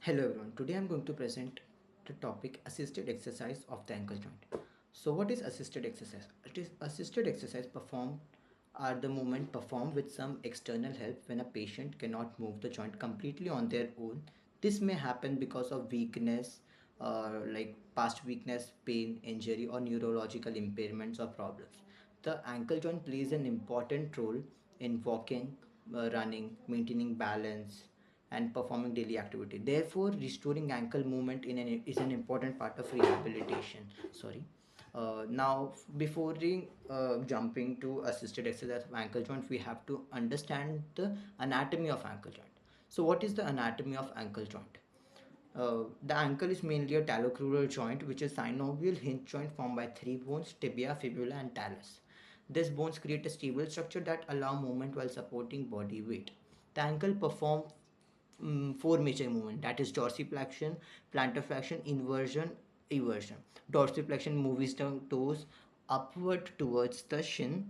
Hello everyone, today I'm going to present the topic assisted exercise of the ankle joint. So what is assisted exercise? It is assisted exercise performed are the movement performed with some external help when a patient cannot move the joint completely on their own. This may happen because of weakness, like past weakness, pain, injury or neurological impairments or problems. The ankle joint plays an important role in walking, running, maintaining balance, and performing daily activity. Therefore, restoring ankle movement is an important part of rehabilitation. Sorry. Now, before jumping to assisted exercise of ankle joint, we have to understand the anatomy of ankle joint. So, what is the anatomy of ankle joint? The ankle is mainly a talocrural joint, which is synovial hinge joint formed by three bones: tibia, fibula, and talus. These bones create a stable structure that allow movement while supporting body weight. The ankle perform four major movements, that is dorsiflexion, plantar flexion, inversion, eversion. Dorsiflexion moves the toes upward towards the shin.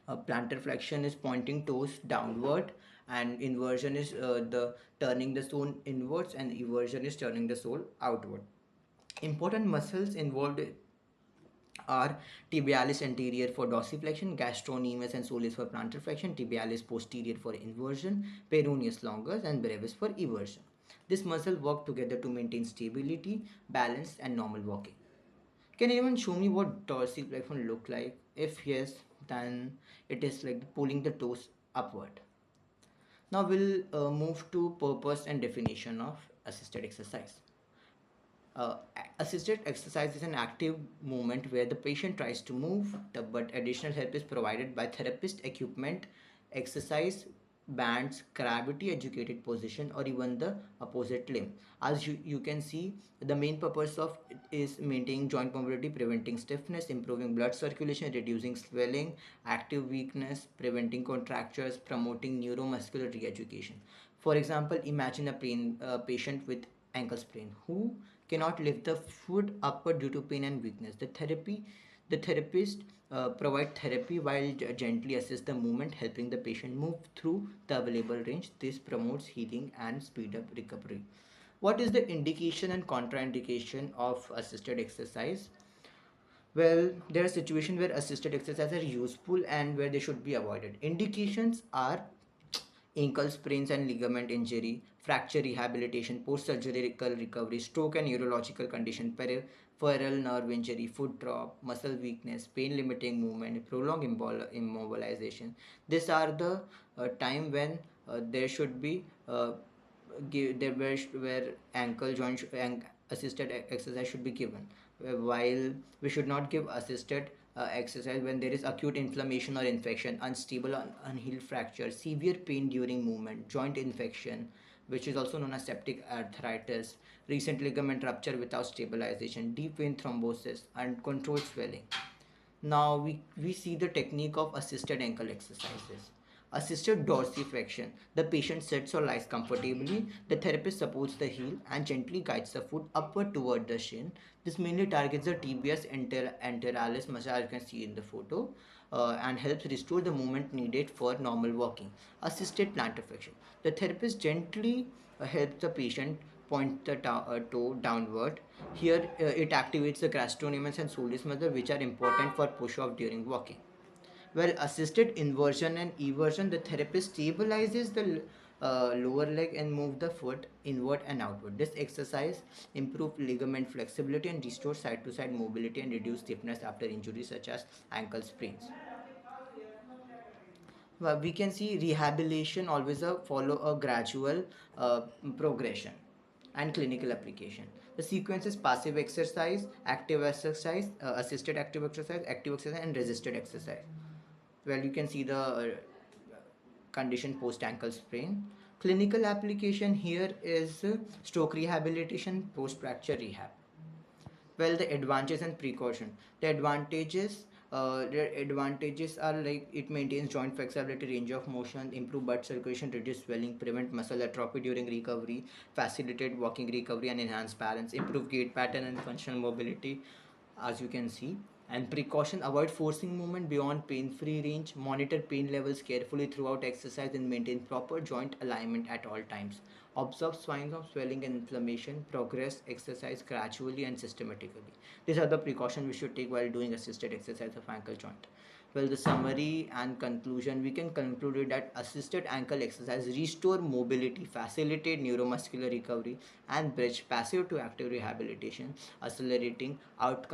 Plantar flexion is pointing toes downward, and inversion is the turning the sole inwards, and eversion is turning the sole outward. Important muscles involved are tibialis anterior for dorsiflexion, gastrocnemius and soleus for plantar flexion, tibialis posterior for inversion, peroneus longus and brevis for eversion. This muscle work together to maintain stability, balance and normal walking. Can anyone show me what dorsiflexion look like? If yes, then it is like pulling the toes upward. Now we'll move to purpose and definition of assisted exercise. Uh, Assisted exercise is an active movement where the patient tries to move, but additional help is provided by therapist, equipment, exercise bands, gravity educated position, or even the opposite limb. As you can see, the main purpose of it is maintaining joint mobility, preventing stiffness, improving blood circulation, reducing swelling, active weakness, preventing contractures, promoting neuromuscular re-education. For example, imagine a patient with ankle sprain who cannot lift the foot upward due to pain and weakness. The therapist provide therapy while gently assist the movement, helping the patient move through the available range. This promotes healing and speed up recovery. What is the indication and contraindication of assisted exercise? Well, there are situations where assisted exercise are useful and where they should be avoided. Indications are ankle sprains and ligament injury, fracture rehabilitation, post-surgical recovery, stroke and neurological condition, peripheral nerve injury, foot drop, muscle weakness, pain limiting movement, prolonged immobilization. These are the time when there should be there where ankle joint assisted exercise should be given, while we should not give assisted exercise when there is acute inflammation or infection, unstable unhealed fracture, severe pain during movement, joint infection, which is also known as septic arthritis, recent ligament rupture without stabilization, deep vein thrombosis, and controlled swelling. Now we see the technique of assisted ankle exercises. Assisted dorsiflexion. The patient sits or lies comfortably. The therapist supports the heel and gently guides the foot upward toward the shin. This mainly targets the tibialis anterior muscle, as you can see in the photo, and helps restore the movement needed for normal walking. Assisted plantar flexion. The therapist gently helps the patient point the toe downward. Here it activates the gastrocnemius and soleus muscle, which are important for push-off during walking. Well, assisted inversion and eversion, the therapist stabilizes the lower leg and move the foot inward and outward. This exercise improves ligament flexibility and restores side-to-side mobility and reduce stiffness after injuries such as ankle sprains. Well, we can see rehabilitation always follow a gradual uh, progression and clinical application. The sequence is passive exercise, active exercise, assisted active exercise, and resisted exercise. Well, you can see the condition post ankle sprain. Clinical application here is stroke rehabilitation, post fracture rehab. Well, the advantages and precaution. The advantages are like it maintains joint flexibility, range of motion, improve blood circulation, reduce swelling, prevent muscle atrophy during recovery, facilitate walking recovery and enhance balance, improve gait pattern and functional mobility, as you can see. And precaution, avoid forcing movement beyond pain free range, monitor pain levels carefully throughout exercise, and maintain proper joint alignment at all times. Observe signs of swelling and inflammation, progress exercise gradually and systematically. These are the precautions we should take while doing assisted exercise of ankle joint. Well, the summary and conclusion, we can conclude it that assisted ankle exercise restore mobility, facilitate neuromuscular recovery, and bridge passive to active rehabilitation, accelerating outcome